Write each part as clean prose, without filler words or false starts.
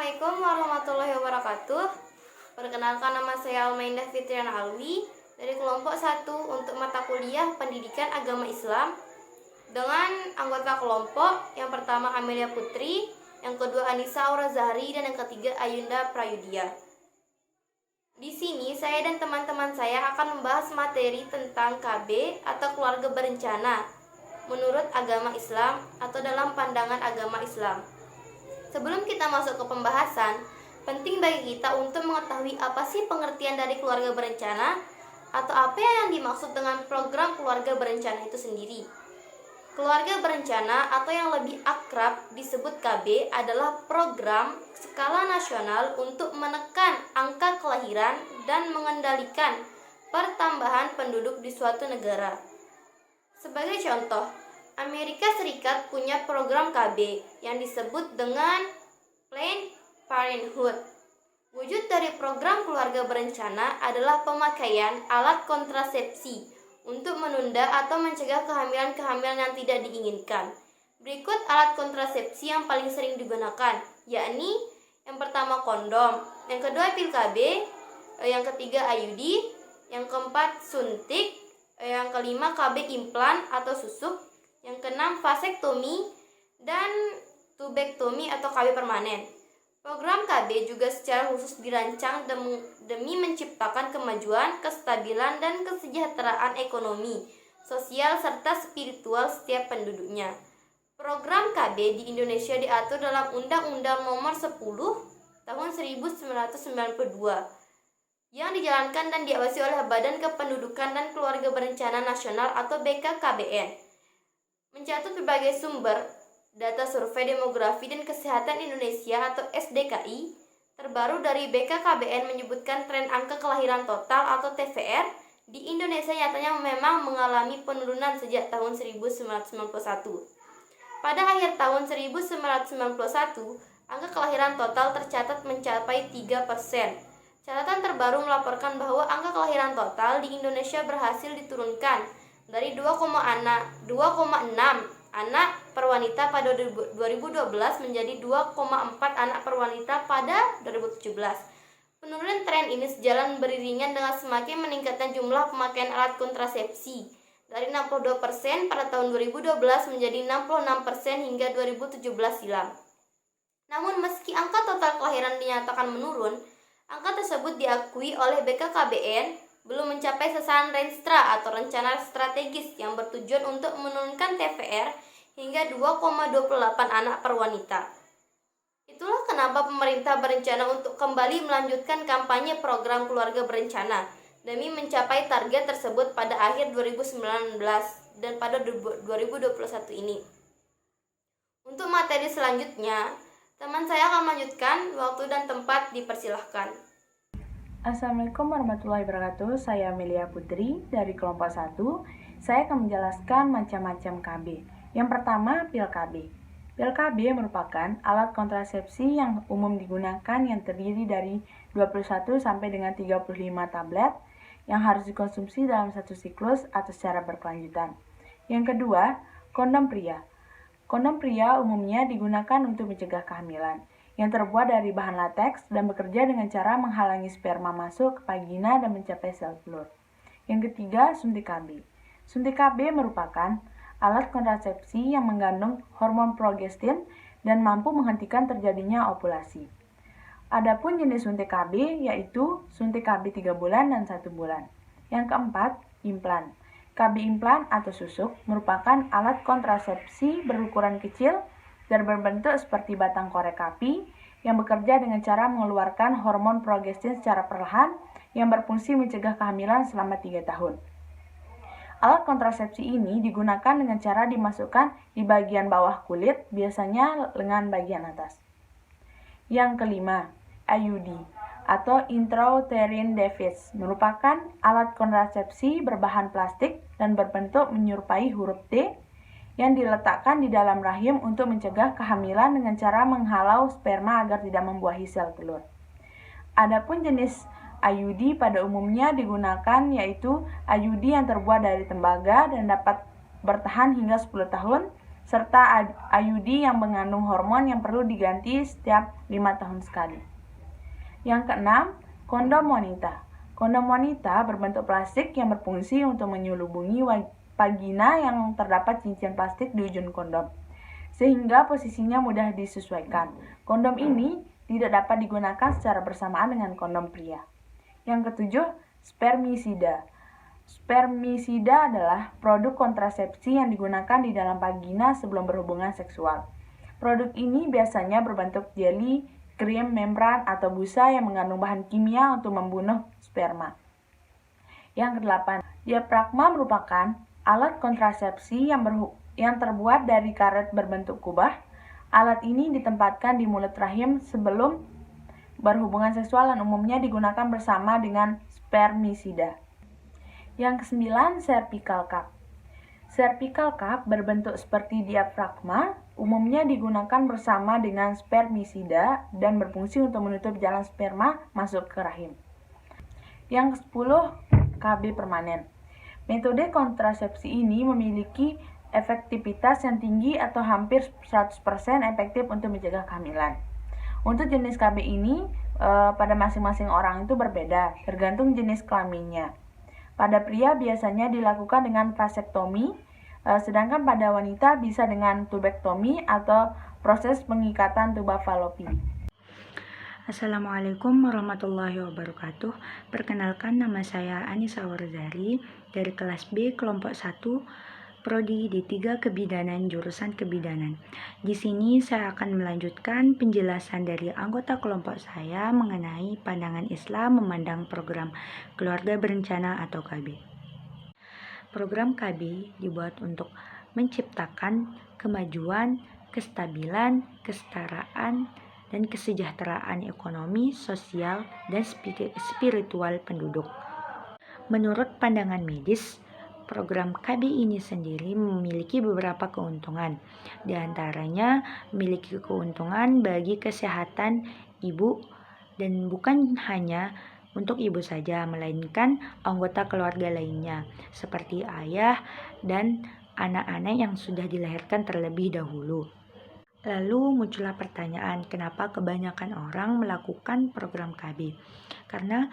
Assalamualaikum warahmatullahi wabarakatuh. Perkenalkan, nama saya Almaindah Fitriana Alwi dari kelompok 1 untuk mata kuliah Pendidikan Agama Islam dengan anggota kelompok yang pertama Amelia Putri, yang kedua Anissa Aura Zahri, dan yang ketiga Ayunda Prayudya. Di sini saya dan teman-teman saya akan membahas materi tentang KB atau keluarga berencana menurut agama Islam atau dalam pandangan agama Islam. Sebelum kita masuk ke pembahasan, penting bagi kita untuk mengetahui apa sih pengertian dari keluarga berencana atau apa yang dimaksud dengan program keluarga berencana itu sendiri. Keluarga berencana atau yang lebih akrab disebut KB adalah program skala nasional untuk menekan angka kelahiran dan mengendalikan pertambahan penduduk di suatu negara. Sebagai contoh, Amerika Serikat punya program KB yang disebut dengan Planned Parenthood. Wujud dari program keluarga berencana adalah pemakaian alat kontrasepsi untuk menunda atau mencegah kehamilan-kehamilan yang tidak diinginkan. Berikut alat kontrasepsi yang paling sering digunakan, yakni yang pertama kondom, yang kedua pil KB, yang ketiga IUD, yang keempat suntik, yang kelima KB implan atau susuk, yang keenam vasektomi, dan tubektomi atau KB permanen. Program KB juga secara khusus dirancang demi menciptakan kemajuan, kestabilan, dan kesejahteraan ekonomi, sosial, serta spiritual setiap penduduknya. Program KB di Indonesia diatur dalam Undang-Undang Nomor 10 Tahun 1992 yang dijalankan dan diawasi oleh Badan Kependudukan dan Keluarga Berencana Nasional atau BKKBN. Mencatat berbagai sumber data survei demografi dan kesehatan Indonesia atau SDKI terbaru dari BKKBN menyebutkan tren angka kelahiran total atau TVR di Indonesia nyatanya memang mengalami penurunan sejak tahun 1991. Pada akhir tahun 1991, angka kelahiran total tercatat mencapai 3%. Catatan terbaru melaporkan bahwa angka kelahiran total di Indonesia berhasil diturunkan dari 2,6 anak per wanita pada 2012 menjadi 2,4 anak per wanita pada 2017. Penurunan tren ini sejalan beriringan dengan semakin meningkatnya jumlah pemakaian alat kontrasepsi dari 62% pada tahun 2012 menjadi 66% hingga 2017 silam. Namun meski angka total kelahiran dinyatakan menurun, angka tersebut diakui oleh BKKBN belum mencapai sasaran Renstra atau rencana strategis yang bertujuan untuk menurunkan TVR hingga 2,28 anak per wanita. Itulah kenapa pemerintah berencana untuk kembali melanjutkan kampanye program keluarga berencana demi mencapai target tersebut pada akhir 2019 dan pada 2021 ini. Untuk materi selanjutnya, teman saya akan melanjutkan. Waktu dan tempat dipersilahkan. Assalamualaikum warahmatullahi wabarakatuh. Saya Amelia Putri dari kelompok 1. Saya akan menjelaskan macam-macam KB. Yang pertama, pil KB. Pil KB merupakan alat kontrasepsi yang umum digunakan yang terdiri dari 21 sampai dengan 35 tablet yang harus dikonsumsi dalam satu siklus atau secara berkelanjutan. Yang kedua, kondom pria. Kondom pria umumnya digunakan untuk mencegah kehamilan, yang terbuat dari bahan lateks dan bekerja dengan cara menghalangi sperma masuk ke vagina dan mencapai sel telur. Yang ketiga, suntik KB. Suntik KB merupakan alat kontrasepsi yang mengandung hormon progestin dan mampu menghentikan terjadinya ovulasi. Adapun jenis suntik KB yaitu suntik KB 3 bulan dan 1 bulan. Yang keempat, implan. KB implan atau susuk merupakan alat kontrasepsi berukuran kecil dan berbentuk seperti batang korek api yang bekerja dengan cara mengeluarkan hormon progestin secara perlahan yang berfungsi mencegah kehamilan selama 3 tahun. Alat kontrasepsi ini digunakan dengan cara dimasukkan di bagian bawah kulit, biasanya lengan bagian atas. Yang kelima, IUD atau intrauterine device merupakan alat kontrasepsi berbahan plastik dan berbentuk menyerupai huruf T yang diletakkan di dalam rahim untuk mencegah kehamilan dengan cara menghalau sperma agar tidak membuahi sel telur. Adapun jenis IUD pada umumnya digunakan yaitu IUD yang terbuat dari tembaga dan dapat bertahan hingga 10 tahun serta IUD yang mengandung hormon yang perlu diganti setiap 5 tahun sekali. Yang keenam, kondom wanita. Kondom wanita berbentuk plastik yang berfungsi untuk menyelubungi vagina yang terdapat cincin plastik di ujung kondom, sehingga posisinya mudah disesuaikan. Kondom ini tidak dapat digunakan secara bersamaan dengan kondom pria. Yang ketujuh, spermisida. Spermisida adalah produk kontrasepsi yang digunakan di dalam vagina sebelum berhubungan seksual. Produk ini biasanya berbentuk jeli, krim, membran, atau busa yang mengandung bahan kimia untuk membunuh sperma. Yang kedelapan, diafragma merupakan alat kontrasepsi yang terbuat dari karet berbentuk kubah. Alat ini ditempatkan di mulut rahim sebelum berhubungan seksual dan umumnya digunakan bersama dengan spermisida. Yang kesembilan, cervical cup. Cervical cup berbentuk seperti diafragma, umumnya digunakan bersama dengan spermisida dan berfungsi untuk menutup jalan sperma masuk ke rahim. Yang ke-10, KB permanen. Metode kontrasepsi ini memiliki efektivitas yang tinggi atau hampir 100% efektif untuk mencegah kehamilan. Untuk jenis KB ini pada masing-masing orang itu berbeda, tergantung jenis kelaminnya. Pada pria biasanya dilakukan dengan vasektomi, sedangkan pada wanita bisa dengan tubektomi atau proses pengikatan tuba falopi. Assalamualaikum warahmatullahi wabarakatuh. Perkenalkan, nama saya Anissa Warzari dari kelas B kelompok 1 Prodi D3 Kebidanan jurusan Kebidanan. Di sini saya akan melanjutkan penjelasan dari anggota kelompok saya mengenai pandangan Islam memandang program keluarga berencana atau KB. Program KB dibuat untuk menciptakan kemajuan, kestabilan, kesetaraan, dan kesejahteraan ekonomi, sosial, dan spiritual penduduk. Menurut pandangan medis, program KB ini sendiri memiliki beberapa keuntungan. Di antaranya memiliki keuntungan bagi kesehatan ibu dan bukan hanya untuk ibu saja, melainkan anggota keluarga lainnya seperti ayah dan anak-anak yang sudah dilahirkan terlebih dahulu. Lalu muncullah pertanyaan, kenapa kebanyakan orang melakukan program KB? Karena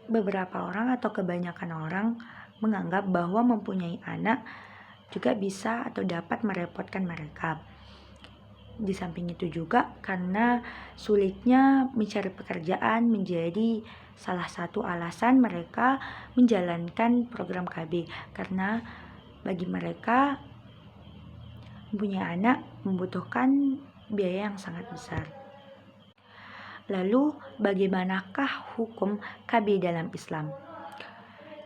beberapa orang atau kebanyakan orang menganggap bahwa mempunyai anak juga bisa atau dapat merepotkan mereka. Di samping itu juga karena sulitnya mencari pekerjaan menjadi salah satu alasan mereka menjalankan program KB, karena bagi mereka mempunyai anak membutuhkan biaya yang sangat besar. Lalu bagaimanakah hukum KB dalam Islam?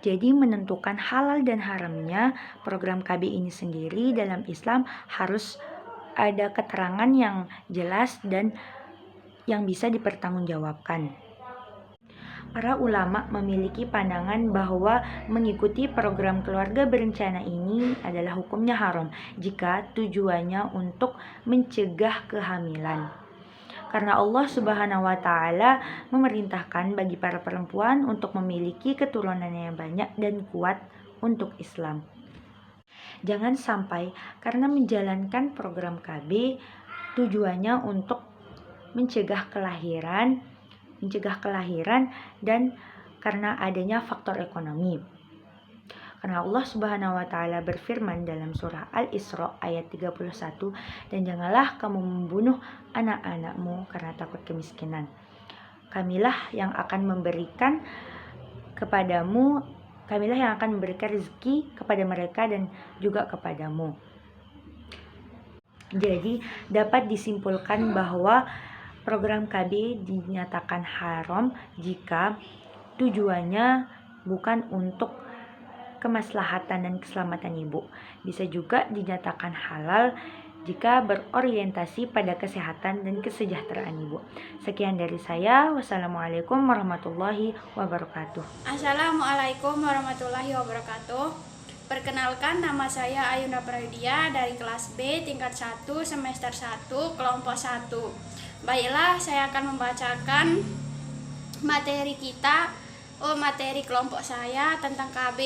Jadi menentukan halal dan haramnya program KB ini sendiri dalam Islam harus ada keterangan yang jelas dan yang bisa dipertanggungjawabkan. Para ulama memiliki pandangan bahwa mengikuti program keluarga berencana ini adalah hukumnya haram jika tujuannya untuk mencegah kehamilan. Karena Allah Subhanahu wa Ta'ala memerintahkan bagi para perempuan untuk memiliki keturunan yang banyak dan kuat untuk Islam. Jangan sampai karena menjalankan program KB tujuannya untuk mencegah kelahiran dan karena adanya faktor ekonomi. Karena Allah Subhanahu wa Ta'ala berfirman dalam surah Al-Isra ayat 31, dan janganlah kamu membunuh anak-anakmu karena takut kemiskinan. Kamilah yang akan memberikan rezeki kepada mereka dan juga kepadamu. Jadi dapat disimpulkan bahwa program KB dinyatakan haram jika tujuannya bukan untuk kemaslahatan dan keselamatan ibu. Bisa juga dinyatakan halal jika berorientasi pada kesehatan dan kesejahteraan ibu. Sekian dari saya. Wassalamualaikum warahmatullahi wabarakatuh. Assalamualaikum warahmatullahi wabarakatuh. Perkenalkan, nama saya Ayunda Prayodia dari kelas B tingkat 1 semester 1 kelompok 1. Baiklah, saya akan membacakan materi kelompok saya tentang KB.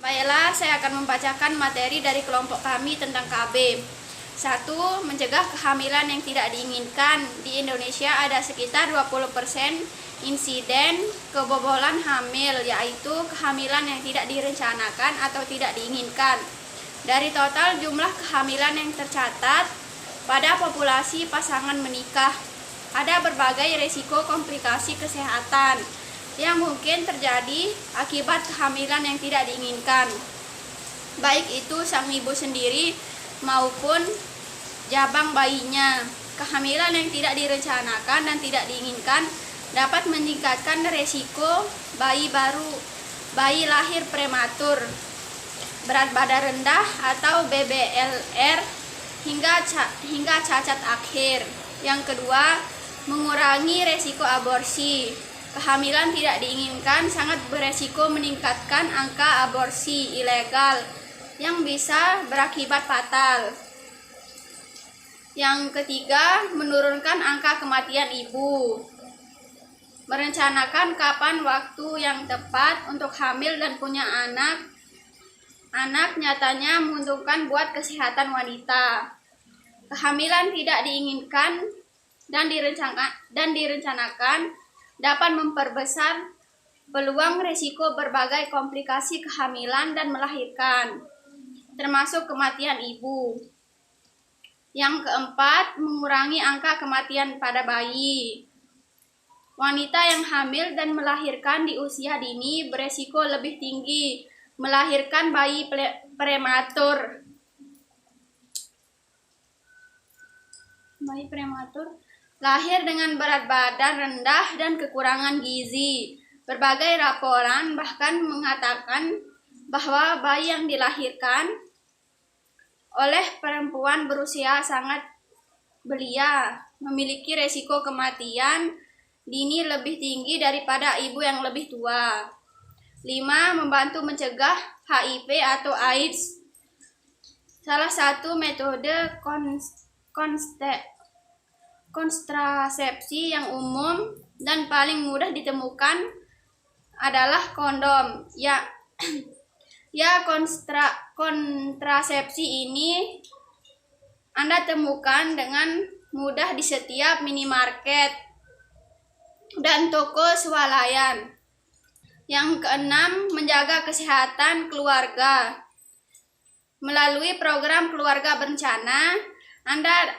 Baiklah, saya akan membacakan materi dari kelompok kami tentang KB. 1. Mencegah kehamilan yang tidak diinginkan. Di Indonesia ada sekitar 20% insiden kebobolan hamil, yaitu kehamilan yang tidak direncanakan atau tidak diinginkan. Dari total jumlah kehamilan yang tercatat pada populasi pasangan menikah, ada berbagai risiko komplikasi kesehatan yang mungkin terjadi akibat kehamilan yang tidak diinginkan, baik itu sang ibu sendiri maupun jabang bayinya. Kehamilan yang tidak direncanakan dan tidak diinginkan dapat meningkatkan risiko bayi lahir prematur, berat badan rendah atau BBLR, hingga cacat akhir. Yang kedua, mengurangi risiko aborsi. Kehamilan tidak diinginkan sangat beresiko meningkatkan angka aborsi ilegal yang bisa berakibat fatal. Yang ketiga, menurunkan angka kematian ibu. Merencanakan kapan waktu yang tepat untuk hamil dan punya anak nyatanya menguntungkan buat kesehatan wanita. Kehamilan tidak diinginkan dan direncanakan dapat memperbesar peluang risiko berbagai komplikasi kehamilan dan melahirkan, termasuk kematian ibu. Yang keempat, mengurangi angka kematian pada bayi. Wanita yang hamil dan melahirkan di usia dini beresiko lebih tinggi melahirkan bayi prematur. Bayi prematur lahir dengan berat badan rendah dan kekurangan gizi. Berbagai laporan bahkan mengatakan bahwa bayi yang dilahirkan oleh perempuan berusia sangat belia memiliki risiko kematian dini lebih tinggi daripada ibu yang lebih tua. 5. Membantu mencegah HIV atau AIDS. Salah satu metode kontrasepsi yang umum dan paling mudah ditemukan adalah kondom. Kontrasepsi ini Anda temukan dengan mudah di setiap minimarket dan toko swalayan. Yang keenam, menjaga kesehatan keluarga. Melalui program keluarga berencana, Anda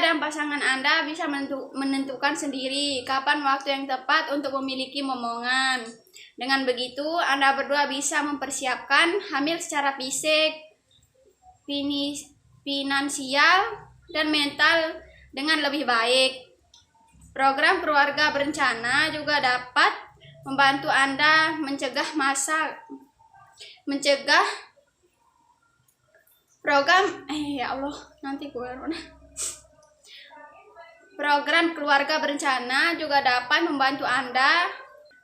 dan pasangan Anda bisa menentukan sendiri kapan waktu yang tepat untuk memiliki momongan. Dengan begitu, Anda berdua bisa mempersiapkan hamil secara fisik, finansial, dan mental dengan lebih baik. Program keluarga berencana juga dapat membantu Anda Program keluarga berencana juga dapat membantu Anda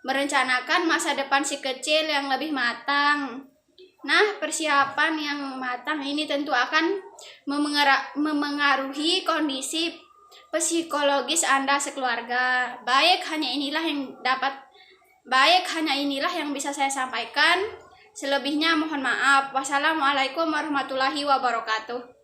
merencanakan masa depan si kecil yang lebih matang. Nah, persiapan yang matang ini tentu akan memengaruhi kondisi psikologis Anda sekeluarga. Baik, hanya inilah yang bisa saya sampaikan. Selebihnya mohon maaf. Wassalamualaikum warahmatullahi wabarakatuh.